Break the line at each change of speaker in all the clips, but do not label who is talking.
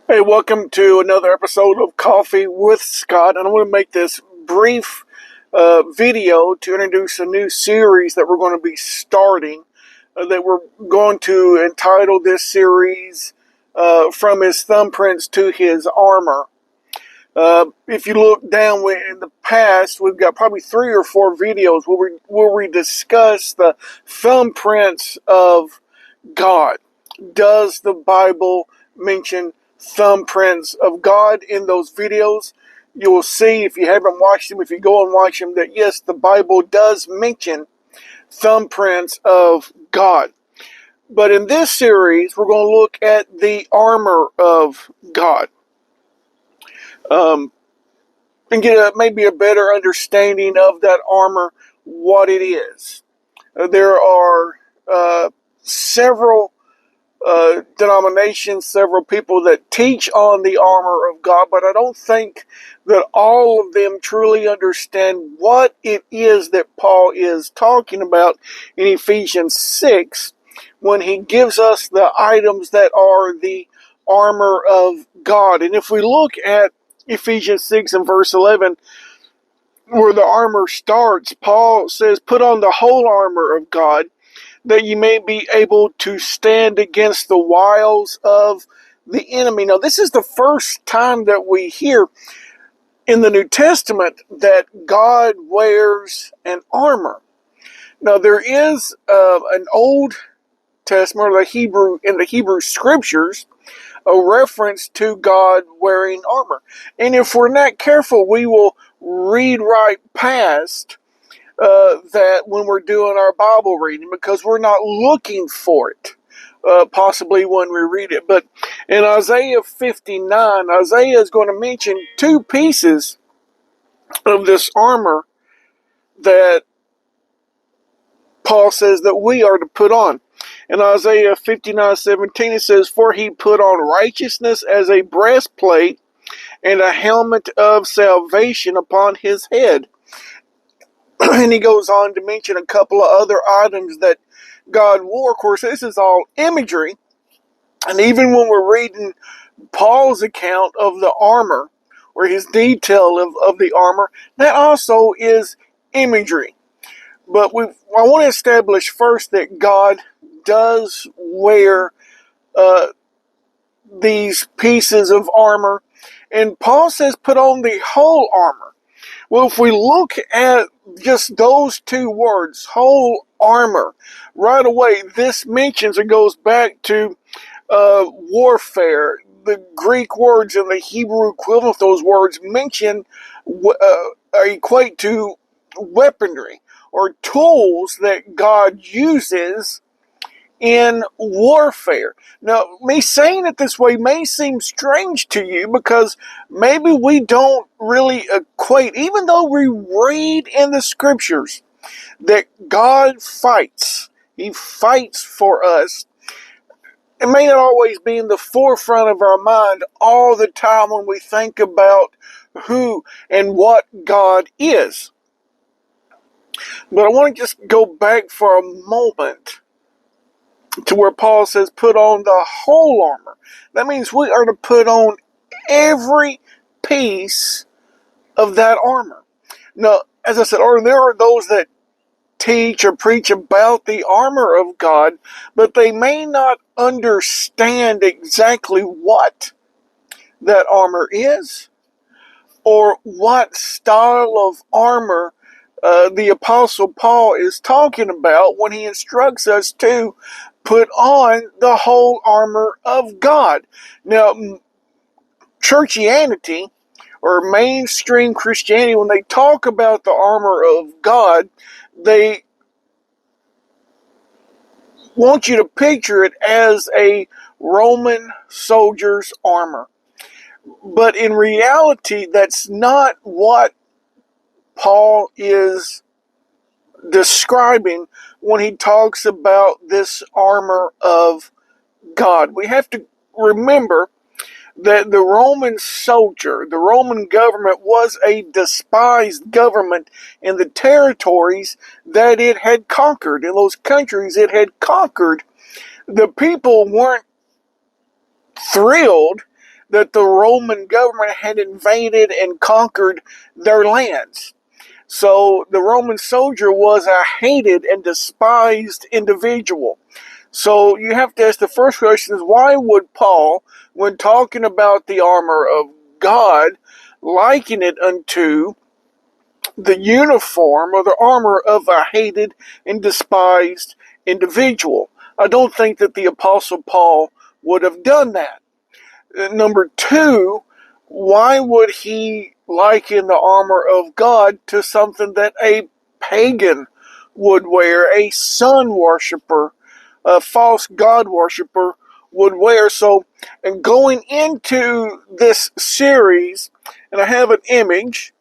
Hey, welcome to another episode of Coffee with Scott. And I want to make this brief video to introduce a new series that we're going to be starting. That we're going to entitle this series From His Thumbprints to His Armor. If you look down in the past, we've got probably 3 or 4 videos where we discuss the thumbprints of God. Does the Bible mention thumbprints of God in those videos? You will see, if you haven't watched them, if you go and watch them, that yes, the Bible does mention thumbprints of God. But in this series, we're going to look at the armor of God. And get maybe a better understanding of that armor, what it is. There are several denominations, several people that teach on the armor of God, but I don't think that all of them truly understand what it is that Paul is talking about in Ephesians 6 when he gives us the items that are the armor of God. And if we look at Ephesians 6 and verse 11, where the armor starts, Paul says, "Put on the whole armor of God, that you may be able to stand against the wiles of the enemy." Now, this is the first time that we hear in the New Testament that God wears an armor. Now, there is an Old Testament, or in the Hebrew Scriptures, a reference to God wearing armor. And if we're not careful, we will read right past that when we're doing our Bible reading, because we're not looking for it, possibly when we read it. But in Isaiah 59, Isaiah is going to mention 2 pieces of this armor that Paul says that we are to put on. In Isaiah 59:17, it says, "For he put on righteousness as a breastplate, and a helmet of salvation upon his head." And he goes on to mention a couple of other items that God wore. Of course, this is all imagery. And even when we're reading Paul's account of the armor, or his detail of the armor, that also is imagery. But I want to establish first that God does wear these pieces of armor. And Paul says, put on the whole armor. Well, if we look at just those 2 words, whole armor, right away, this mentions and goes back to warfare. The Greek words and the Hebrew equivalent of those words equate to weaponry or tools that God uses in warfare. Now, me saying it this way may seem strange to you because maybe we don't really equate, even though we read in the scriptures that God fights. He fights for us. It may not always be in the forefront of our mind all the time when we think about who and what God is. But I want to just go back for a moment to where Paul says, put on the whole armor. That means we are to put on every piece of that armor. Now, as I said earlier, there are those that teach or preach about the armor of God, but they may not understand exactly what that armor is or what style of armor the Apostle Paul is talking about when he instructs us to put on the whole armor of God. Now, churchianity or mainstream Christianity, when they talk about the armor of God, they want you to picture it as a Roman soldier's armor. But in reality, that's not what Paul is describing when he talks about this armor of God. We have to remember that the Roman soldier, the Roman government, was a despised government in the territories that it had conquered. In those countries it had conquered, the people weren't thrilled that the Roman government had invaded and conquered their lands. So the Roman soldier was a hated and despised individual. So you have to ask the first question is, why would Paul, when talking about the armor of God, liken it unto the uniform or the armor of a hated and despised individual? I don't think that the Apostle Paul would have done that. Number two, why would he liken the armor of God to something that a pagan would wear, a sun worshiper, a false god worshiper would wear? So, and going into this series, and I have an image,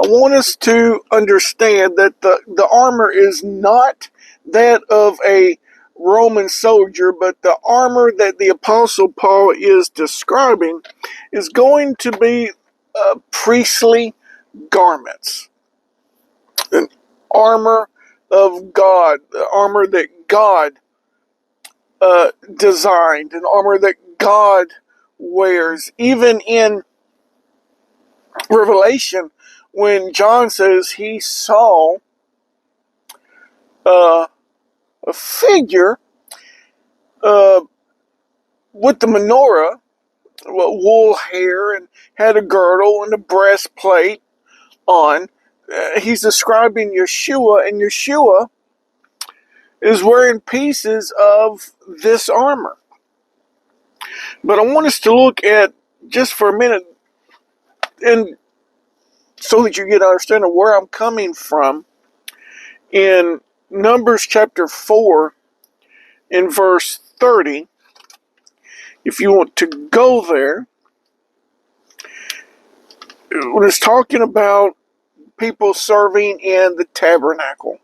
I want us to understand that the armor is not that of a Roman soldier, but the armor that the Apostle Paul is describing is going to be priestly garments. An armor of God, the armor that God designed, an armor that God wears. Even in Revelation, when John says he saw a figure with the menorah, wool hair, and had a girdle and a breastplate on. He's describing Yeshua, and Yeshua is wearing pieces of this armor. But I want us to look at, just for a minute, and so that you get an understanding of where I'm coming from, in Numbers chapter 4, in verse 30, if you want to go there, when it's talking about people serving in the tabernacle.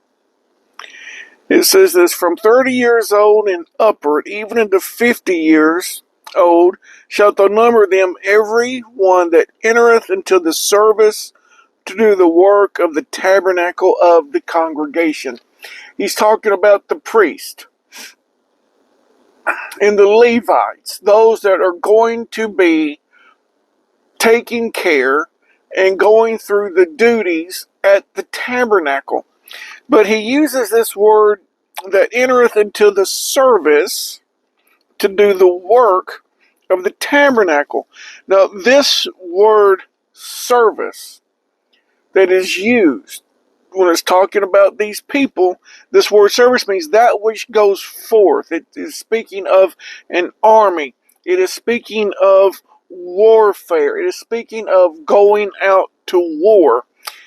It says this, from 30 years old and upward, even into 50 years old, shalt thou number them, every one that entereth into the service to do the work of the tabernacle of the congregation. He's talking about the priest and the Levites, those that are going to be taking care and going through the duties at the tabernacle. But he uses this word that entereth into the service to do the work of the tabernacle. Now, this word service that is used when it's talking about these people, this word service means that which goes forth. It is speaking of an army. It is speaking of warfare. It is speaking of going out to war.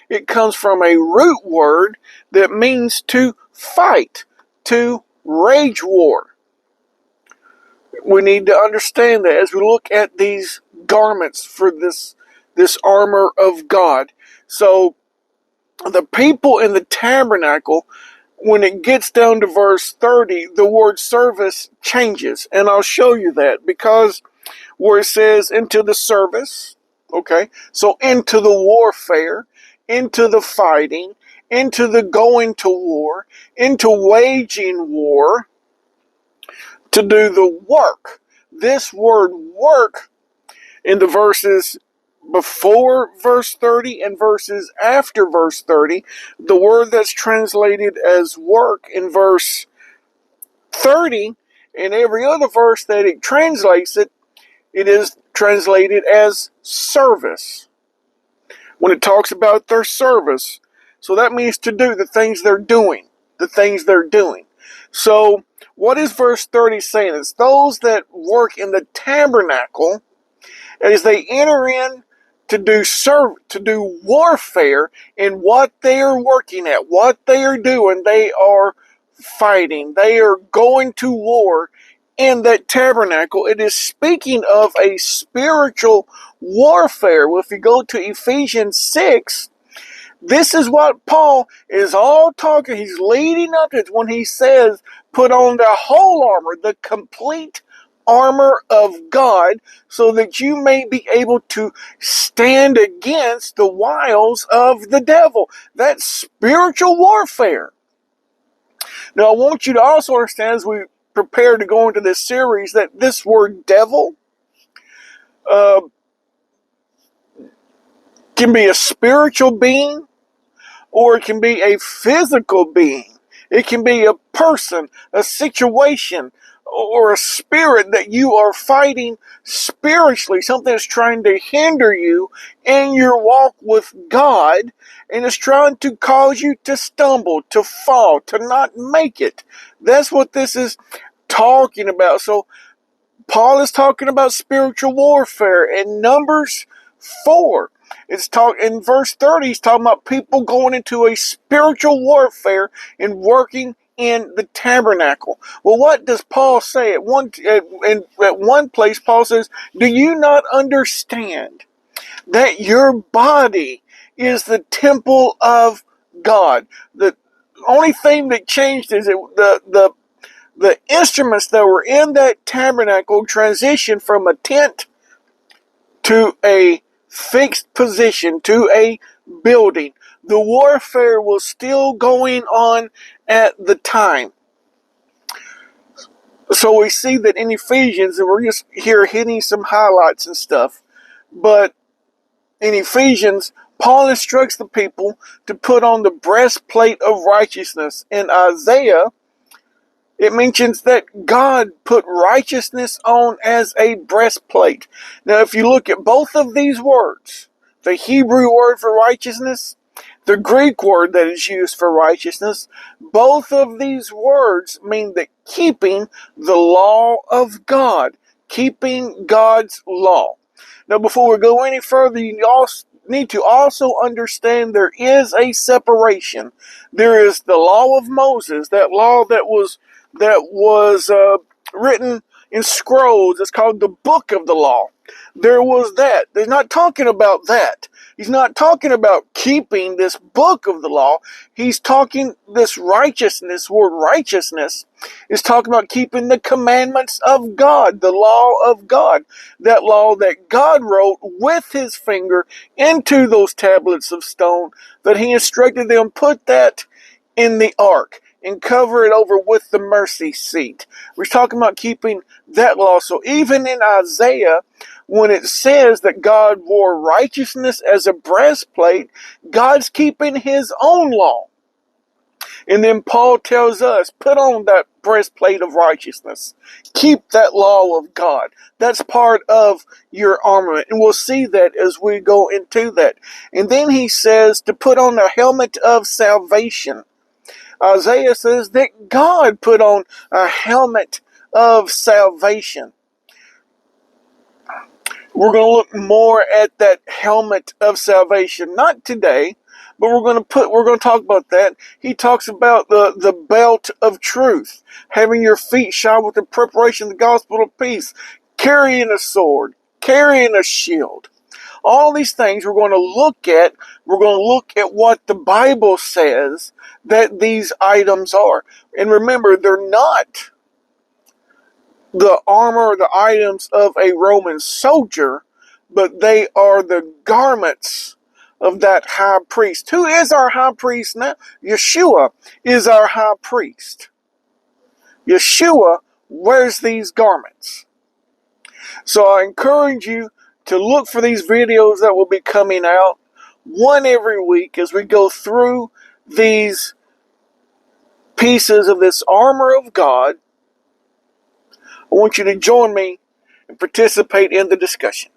It comes from a root word that means to fight, to wage war. We need to understand that as we look at these garments for this armor of God. So the people in the tabernacle, when it gets down to verse 30, the word service changes. And I'll show you that, because where it says into the service, okay, so into the warfare, into the fighting, into the going to war, into waging war, to do the work. This word work in the verses before verse 30 and verses after verse 30, the word that's translated as work in verse 30, in every other verse that it translates it, it is translated as service. When it talks about their service, so that means to do the things they're doing. The things they're doing. So, what is verse 30 saying? It's those that work in the tabernacle, as they enter in to do warfare, in what they are working at, what they are doing, they are fighting. They are going to war in that tabernacle. It is speaking of a spiritual warfare. Well, if you go to Ephesians 6, this is what Paul is all talking. He's leading up to it when he says, put on the whole armor, the complete armor of God, so that you may be able to stand against the wiles of the devil. That's spiritual warfare. Now, I want you to also understand, as we prepare to go into this series, that this word devil, uh, can be a spiritual being, or it can be a physical being. It can be a person, a situation, or a spirit that you are fighting spiritually. Something that's trying to hinder you in your walk with God, and is trying to cause you to stumble, to fall, to not make it. That's what this is talking about. So Paul is talking about spiritual warfare in Numbers 4. It's talk in verse 30. He's talking about people going into a spiritual warfare and working in the tabernacle. Well, what does Paul say at one place? Paul says, "Do you not understand that your body is the temple of God?" The only thing that changed is the instruments that were in that tabernacle transitioned from a tent to a fixed position, to a building. The warfare was still going on at the time. So we see that in Ephesians, and we're just here hitting some highlights and stuff, but in Ephesians, Paul instructs the people to put on the breastplate of righteousness. In Isaiah, it mentions that God put righteousness on as a breastplate. Now, if you look at both of these words, the Hebrew word for righteousness, the Greek word that is used for righteousness, both of these words mean that keeping the law of God, keeping God's law. Now, before we go any further, you also need to also understand there is a separation. There is the law of Moses, that law that was written in scrolls. It's called the book of the law. There was that. They're not talking about that. He's not talking about keeping this book of the law. He's talking this righteousness, word righteousness, is talking about keeping the commandments of God, the law of God. That law that God wrote with his finger into those tablets of stone, that he instructed them, put that in the ark and cover it over with the mercy seat. We're talking about keeping that law. So even in Isaiah, when it says that God wore righteousness as a breastplate, God's keeping his own law. And then Paul tells us, put on that breastplate of righteousness. Keep that law of God. That's part of your armament. And we'll see that as we go into that. And then he says to put on the helmet of salvation. Isaiah says that God put on a helmet of salvation. We're going to look more at that helmet of salvation, not today, but we're going to talk about that. He talks about the belt of truth, having your feet shod with the preparation of the gospel of peace, carrying a sword, carrying a shield. All these things we're going to look at. We're going to look at what the Bible says that these items are. And remember, they're not the armor or the items of a Roman soldier, but they are the garments of that high priest. Who is our high priest now? Yeshua is our high priest. Yeshua wears these garments. So I encourage you to look for these videos that will be coming out, one every week, as we go through these pieces of this armor of God. I want you to join me and participate in the discussion.